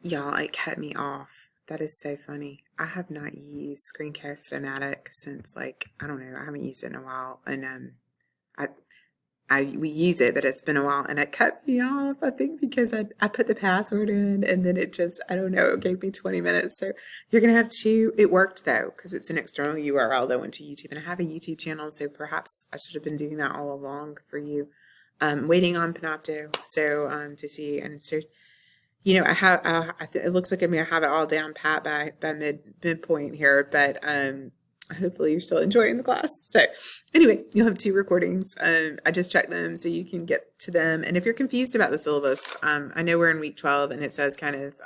Y'all, it cut me off. That is so funny. I have not used Screencast-O-Matic since I don't know, I haven't used it in a while. And I we use it, but it's been a while and it cut me off, I think because I put the password in and then it just, I don't know, it gave me 20 minutes. So you're gonna have to, it worked though, because it's an external URL that went to YouTube and I have a YouTube channel, so perhaps I should have been doing that all along for you. Waiting on Panopto, so to see, and so it looks like I have it all down pat by midpoint here, but hopefully you're still enjoying the class. So anyway, you'll have two recordings. I just checked them so you can get to them. And if you're confused about the syllabus, I know we're in week 12 and it says kind of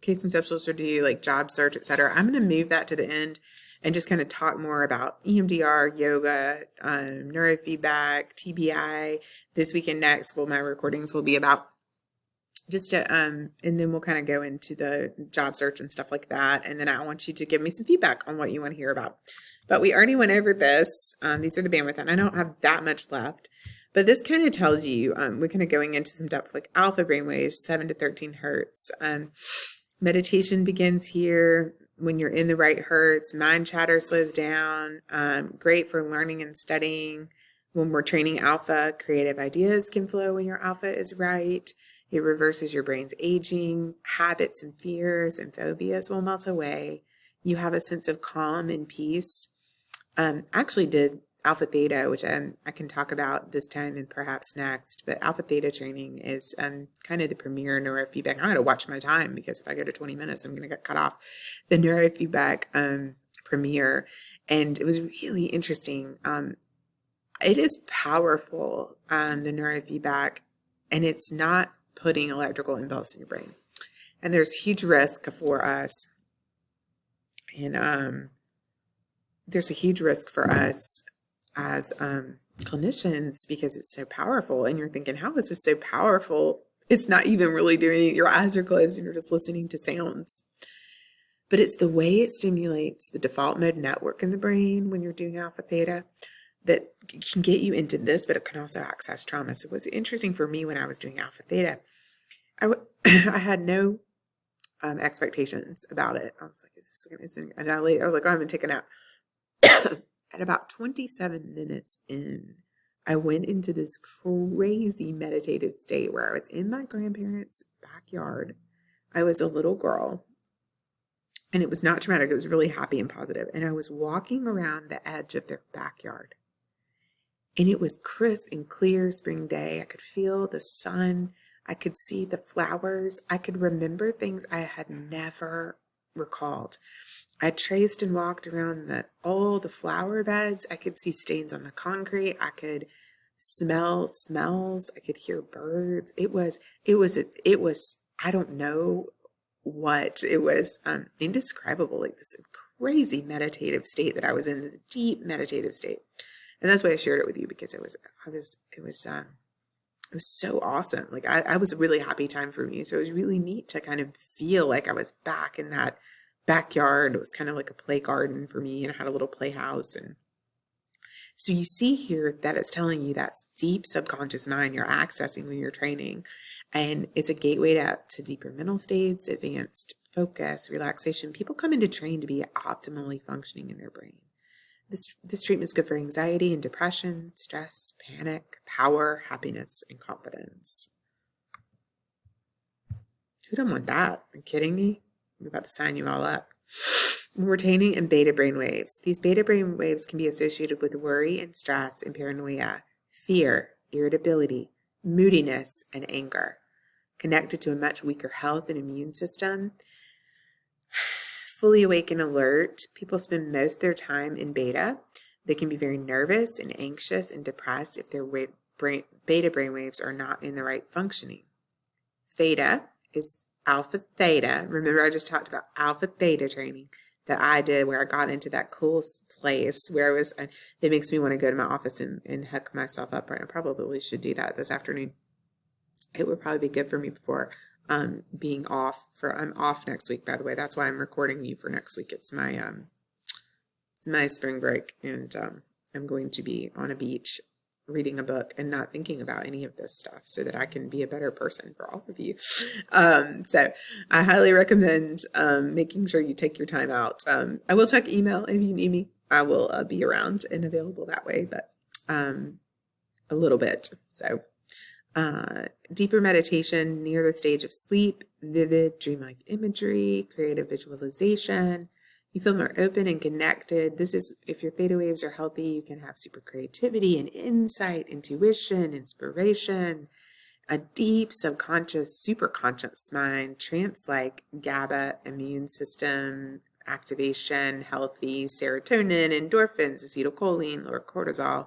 case conceptuals to do like job search, etc. I'm going to move that to the end and just kind of talk more about EMDR, yoga, neurofeedback, TBI. This week and next, my recordings will be about just to and then we'll kind of go into the job search and stuff like that, and then I want you to give me some feedback on what you want to hear about. But we already went over this. These are the bandwidth, and I don't have that much left, but this kind of tells you we're kind of going into some depth, like alpha brainwaves, 7 to 13 hertz. Meditation begins here when you're in the right hertz. Mind chatter slows down. Great for learning and studying. When we're training alpha, creative ideas can flow when your alpha is right. It reverses your brain's aging. Habits and fears and phobias will melt away. You have a sense of calm and peace. I actually did alpha theta, which I can talk about this time and perhaps next. But alpha theta training is kind of the premier neurofeedback. I got to watch my time because if I go to 20 minutes, I'm going to get cut off. The neurofeedback premier. And it was really interesting. It is powerful, the neurofeedback, and it's not putting electrical impulse in your brain. And there's huge risk for us. And there's a huge risk for us as clinicians because it's so powerful. And you're thinking, how is this so powerful? It's not even really doing it. Your eyes are closed and you're just listening to sounds. But it's the way it stimulates the default mode network in the brain when you're doing alpha theta that can get you into this, but it can also access trauma. So what's interesting for me when I was doing alpha theta, I had no expectations about it. I was like, and I was like, oh, I'm going to take a nap. At about 27 minutes in, I went into this crazy meditative state where I was in my grandparents' backyard. I was a little girl. And it was not traumatic. It was really happy and positive. And I was walking around the edge of their backyard. And it was crisp and clear spring day. I could feel the sun. I could see the flowers. I could remember things I had never recalled. I traced and walked around all the flower beds. I could see stains on the concrete. I could smell smells. I could hear birds. It was, I don't know what it was, indescribable, like this crazy meditative state that I was in, this deep meditative state. And that's why I shared it with you, because it was so awesome. Like I was a really happy time for me. So it was really neat to kind of feel like I was back in that backyard. It was kind of like a play garden for me, and I had a little playhouse. And so you see here that it's telling you that deep subconscious mind you're accessing when you're training. And it's a gateway to deeper mental states, advanced focus, relaxation. People come in to train to be optimally functioning in their brain. This treatment is good for anxiety and depression, stress, panic, power, happiness, and confidence. Who doesn't want that? Are you kidding me? I'm about to sign you all up. Retaining and beta brain waves. These beta brain waves can be associated with worry and stress and paranoia, fear, irritability, moodiness, and anger. Connected to a much weaker health and immune system. Fully awake and alert, people spend most of their time in beta. They can be very nervous and anxious and depressed if their beta brainwaves are not in the right functioning. Theta is alpha theta. Remember, I just talked about alpha theta training that I did, where I got into that cool place where I was, it makes me want to go to my office and hook myself up. I probably should do that this afternoon. It would probably be good for me before being off. I'm off next week, by the way. That's why I'm recording you for next week. It's my spring break, and I'm going to be on a beach reading a book and not thinking about any of this stuff so that I can be a better person for all of you. So I highly recommend making sure you take your time out. I will check email if you need me. I will be around and available that way, but a little bit. So deeper meditation near the stage of sleep, vivid dreamlike imagery, creative visualization. You feel more open and connected. This is, if your theta waves are healthy, you can have super creativity and insight, intuition, inspiration, a deep subconscious, superconscious mind, trance-like GABA immune system activation, healthy serotonin, endorphins, acetylcholine, lower cortisol,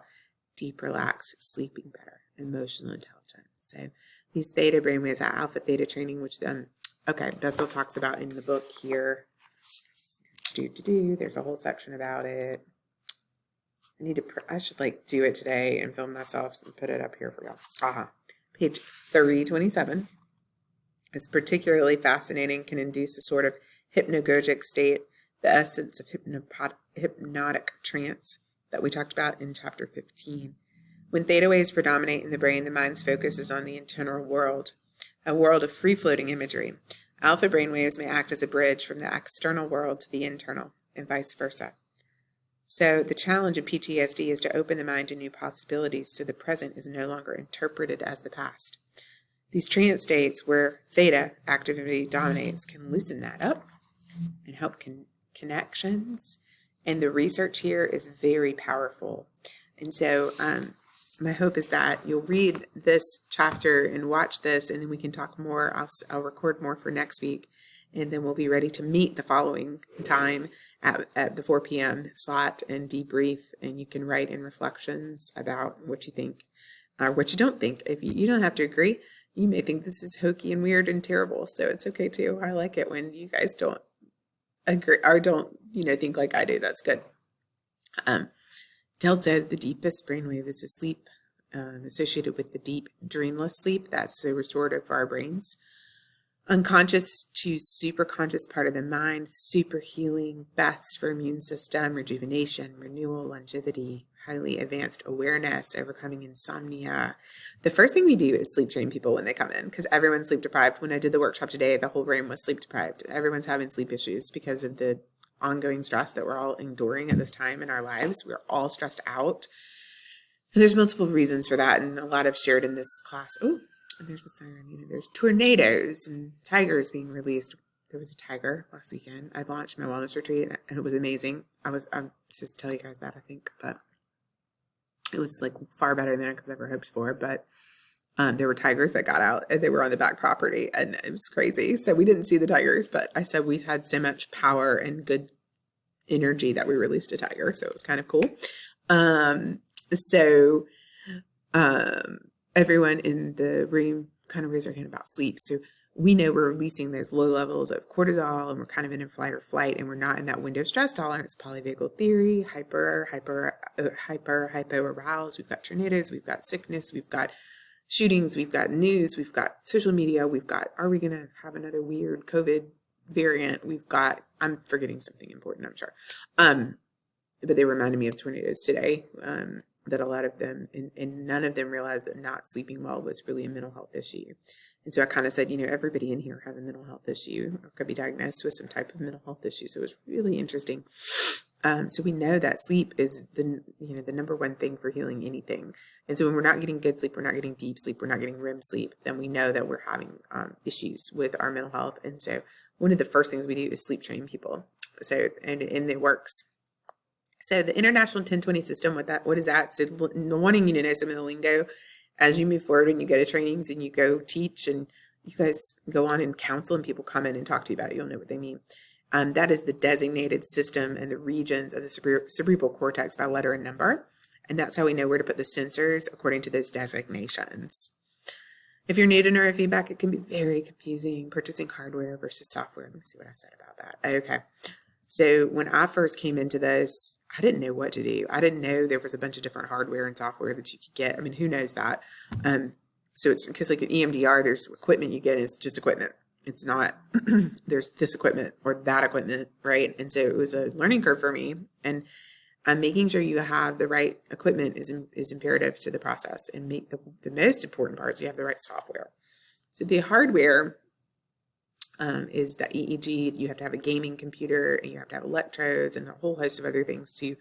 deep relaxed, sleeping better, emotional intelligence. So these theta brainwaves are alpha theta training, which Bessel talks about in the book here. There's a whole section about it. I should do it today and film myself and put it up here for y'all. Page 327. It's particularly fascinating, can induce a sort of hypnagogic state, the essence of hypnotic trance that we talked about in chapter 15. When theta waves predominate in the brain, the mind's focus is on the internal world, a world of free-floating imagery. Alpha brainwaves may act as a bridge from the external world to the internal, and vice versa. So the challenge of PTSD is to open the mind to new possibilities so the present is no longer interpreted as the past. These trance states where theta activity dominates can loosen that up and help connections. And the research here is very powerful. And so my hope is that you'll read this chapter and watch this, and then we can talk more. I'll record more for next week, and then we'll be ready to meet the following time at the 4 p.m. slot and debrief, and you can write in reflections about what you think or what you don't think. If you don't have to agree, you may think this is hokey and weird and terrible, so it's okay too. I like it when you guys don't agree or don't, think like I do. That's good. Delta is the deepest brainwave. Is a sleep associated with the deep dreamless sleep. That's so restorative for our brains. Unconscious to superconscious part of the mind, super healing, best for immune system, rejuvenation, renewal, longevity, highly advanced awareness, overcoming insomnia. The first thing we do is sleep train people when they come in, because everyone's sleep deprived. When I did the workshop today, the whole room was sleep deprived. Everyone's having sleep issues because of the ongoing stress that we're all enduring at this time in our lives. We're all stressed out. And there's multiple reasons for that, and a lot I've shared in this class. Oh, there's a siren. There's tornadoes and tigers being released. There was a tiger last weekend. I launched my wellness retreat, and it was amazing. I'm just tell you guys that, I think, but it was far better than I could have ever hoped for. But there were tigers that got out, and they were on the back property, and it was crazy. So we didn't see the tigers, but I said we had so much power and good energy that we released a tiger. So it was kind of cool. Everyone in the room kind of raised their hand about sleep. So we know we're releasing those low levels of cortisol, and we're kind of in fight or flight, and we're not in that window of stress tolerance. Polyvagal theory, hypo aroused. We've got tornadoes, we've got sickness, we've got shootings, we've got news, we've got social media, we've got, are we going to have another weird COVID variant? I'm forgetting something important, I'm sure. But they reminded me of tornadoes today, that a lot of them, and none of them realized that not sleeping well was really a mental health issue. And so I kind of said, everybody in here has a mental health issue or could be diagnosed with some type of mental health issue. So it was really interesting. So we know that sleep is the number one thing for healing anything. And so when we're not getting good sleep, we're not getting deep sleep, we're not getting REM sleep, then we know that we're having issues with our mental health. And so one of the first things we do is sleep train people. So, and it works. So the International 1020 system, what is that? So wanting you to know some of the lingo as you move forward and you go to trainings and you go teach and you guys go on and counsel and people come in and talk to you about it, you'll know what they mean. That is the designated system and the regions of the cerebral cortex by letter and number. And that's how we know where to put the sensors according to those designations. If you're new to neurofeedback, it can be very confusing, purchasing hardware versus software. Let me see what I said about that. Okay. So when I first came into this, I didn't know what to do. I didn't know there was a bunch of different hardware and software that you could get. I mean, who knows that? So it's because like an EMDR, there's equipment you get, and it's just equipment. It's not, there's this equipment or that equipment, right? And so it was a learning curve for me. And making sure you have the right equipment is imperative to the process. And the most important part is you have the right software. So the hardware is the EEG. You have to have a gaming computer, and you have to have electrodes and a whole host of other things to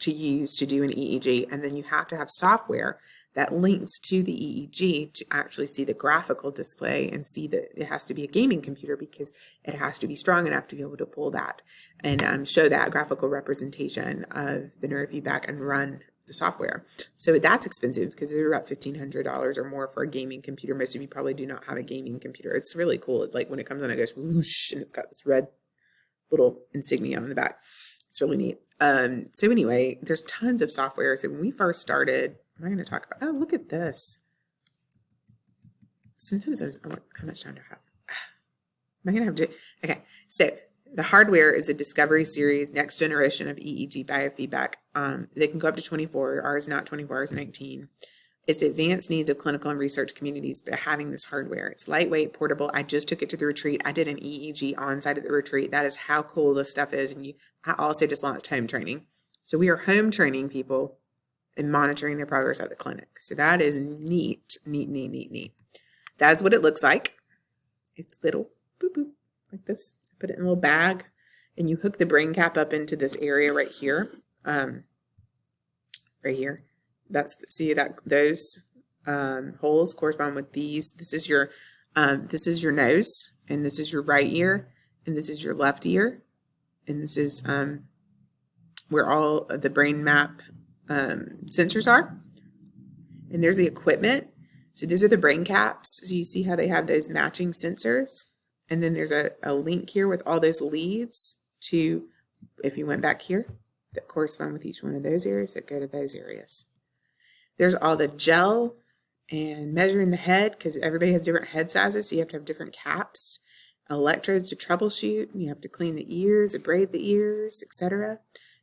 use to do an EEG. And then you have to have software that links to the EEG to actually see the graphical display and see that it has to be a gaming computer because it has to be strong enough to be able to pull that and show that graphical representation of the neurofeedback and run the software. So that's expensive because they're about $1,500 or more for a gaming computer. Most of you probably do not have a gaming computer. It's really cool. It's like when it comes on, it goes whoosh, and it's got this red little insignia on the back. It's really neat. So anyway, there's tons of software. So when we first started, I'm going to talk about, oh, look at this. Sometimes how much time do I have? Am I going to have to, okay. So the hardware is a Discovery Series next generation of EEG biofeedback. They can go up to 24. Ours is not 24, ours is 19. It's advanced needs of clinical and research communities by having this hardware. It's lightweight, portable. I just took it to the retreat. I did an EEG on site at the retreat. That is how cool this stuff is. And I also just launched home training. So we are home training people and monitoring their progress at the clinic. So that is neat, neat, neat, neat, neat. That's what it looks like. It's little, boop, boop, like this. Put it in a little bag, and you hook the brain cap up into this area right here. Right here. See that those holes correspond with these. This is your nose, and this is your right ear, and this is your left ear, and this is where all of the brain map sensors are. And there's the equipment. So these are the brain caps. So you see how they have those matching sensors. And then there's a link here with all those leads to, if you went back here, that correspond with each one of those areas that go to those areas. There's all the gel and measuring the head because everybody has different head sizes. So you have to have different caps, electrodes to troubleshoot. You have to clean the ears, abrade the ears, etc.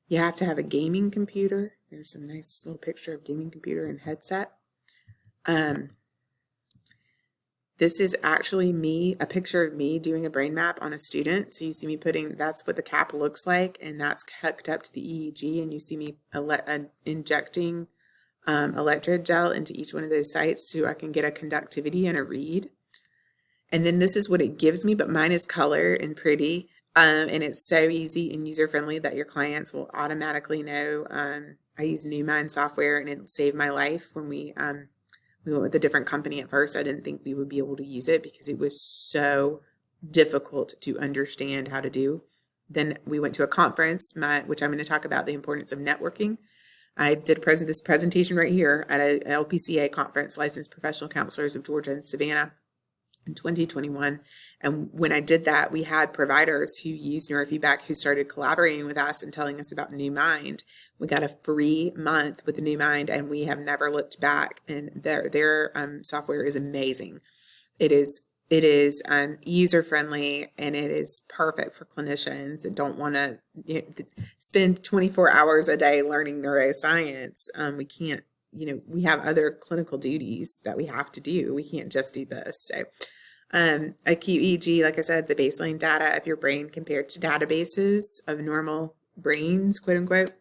You have to have a gaming computer. There's some nice little picture of gaming computer and headset. This is actually a picture of me doing a brain map on a student. So you see me that's what the cap looks like, and that's hooked up to the EEG, and you see me injecting electrode gel into each one of those sites so I can get a conductivity and a read. And then this is what it gives me, but mine is color and pretty. And it's so easy and user-friendly that your clients will automatically know. I use NewMind software, and it saved my life when we went with a different company at first. I didn't think we would be able to use it because it was so difficult to understand how to do. Then we went to a conference, which I'm going to talk about the importance of networking. I did this presentation right here at a LPCA conference, Licensed Professional Counselors of Georgia and Savannah, in 2021. And when I did that, we had providers who used neurofeedback who started collaborating with us and telling us about NewMind. We got a free month with NewMind, and we have never looked back. And their software is amazing. It is user friendly, and it is perfect for clinicians that don't want to spend 24 hours a day learning neuroscience. We can't. We have other clinical duties that we have to do. We can't just do this. So acute EEG, like I said, it's a baseline data of your brain compared to databases of normal brains, quote unquote.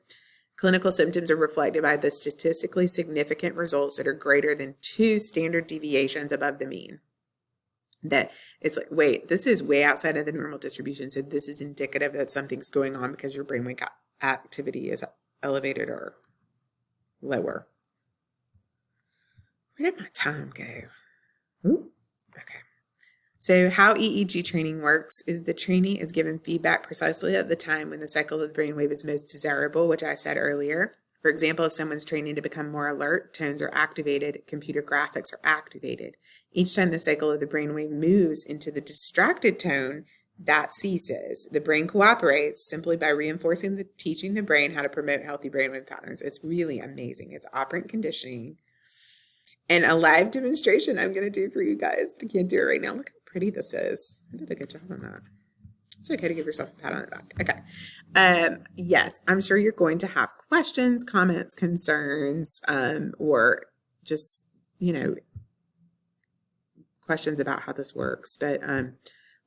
Clinical symptoms are reflected by the statistically significant results that are greater than 2 standard deviations above the mean. That it's like, wait, this is way outside of the normal distribution. So this is indicative that something's going on because your brainwave activity is elevated or lower. Where did my time go? Ooh, okay. So how EEG training works is the trainee is given feedback precisely at the time when the cycle of the brainwave is most desirable, which I said earlier. For example, if someone's training to become more alert, tones are activated, computer graphics are activated. Each time the cycle of the brainwave moves into the distracted tone, that ceases. The brain cooperates simply by reinforcing teaching the brain how to promote healthy brainwave patterns. It's really amazing. It's operant conditioning. And a live demonstration I'm going to do for you guys, but I can't do it right now. Look how pretty this is. I did a good job on that. It's okay to give yourself a pat on the back. Okay. Yes, I'm sure you're going to have questions, comments, concerns, or just, questions about how this works. But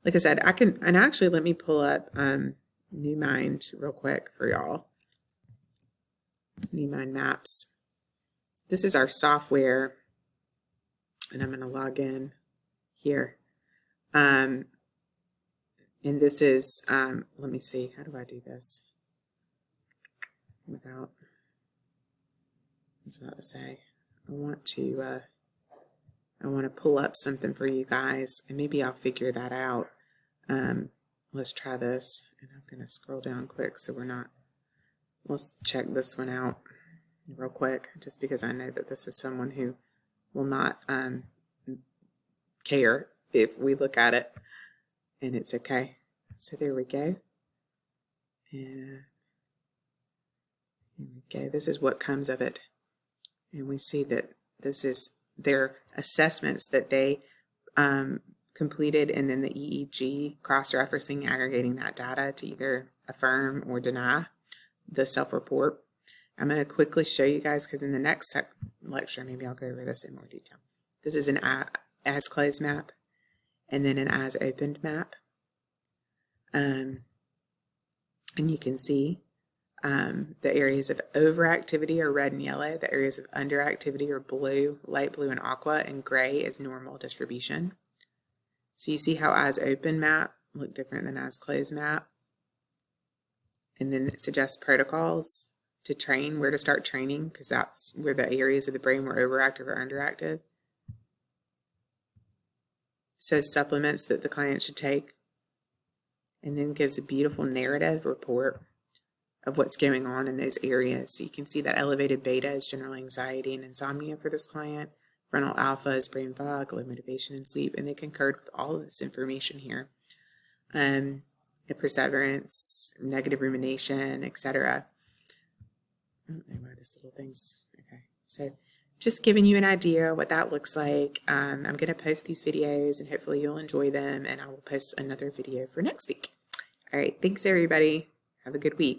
like I said, and actually let me pull up NewMind real quick for y'all. Mind Maps. This is our software, and I'm going to log in here. And this is, let me see, how do I do this without, I was about to say, I want to pull up something for you guys, and maybe I'll figure that out. Let's try this, and I'm going to scroll down quick so we're not, let's check this one out real quick, just because I know that this is someone who will not care if we look at it, and it's okay. So there we go. And here we go. This is what comes of it. And we see that this is their assessments that they completed, and then the EEG, cross-referencing, aggregating that data to either affirm or deny the self-report. I'm going to quickly show you guys, because in the next lecture, maybe I'll go over this in more detail. This is an as closed map, and then an as opened map. And you can see the areas of overactivity are red and yellow. The areas of underactivity are blue, light blue, and aqua, and gray is normal distribution. So you see how as open map look different than as closed map. And then it suggests protocols to train, where to start training, because that's where the areas of the brain were overactive or underactive. It says supplements that the client should take, and then gives a beautiful narrative report of what's going on in those areas. So you can see that elevated beta is general anxiety and insomnia for this client. Frontal alpha is brain fog, low motivation, and sleep, and they concurred with all of this information here. Perseverance, negative rumination, etc. I don't know why this little thing's okay. So just giving you an idea what that looks like. I'm going to post these videos, and hopefully you'll enjoy them, and I will post another video for next week. All right, thanks everybody. Have a good week.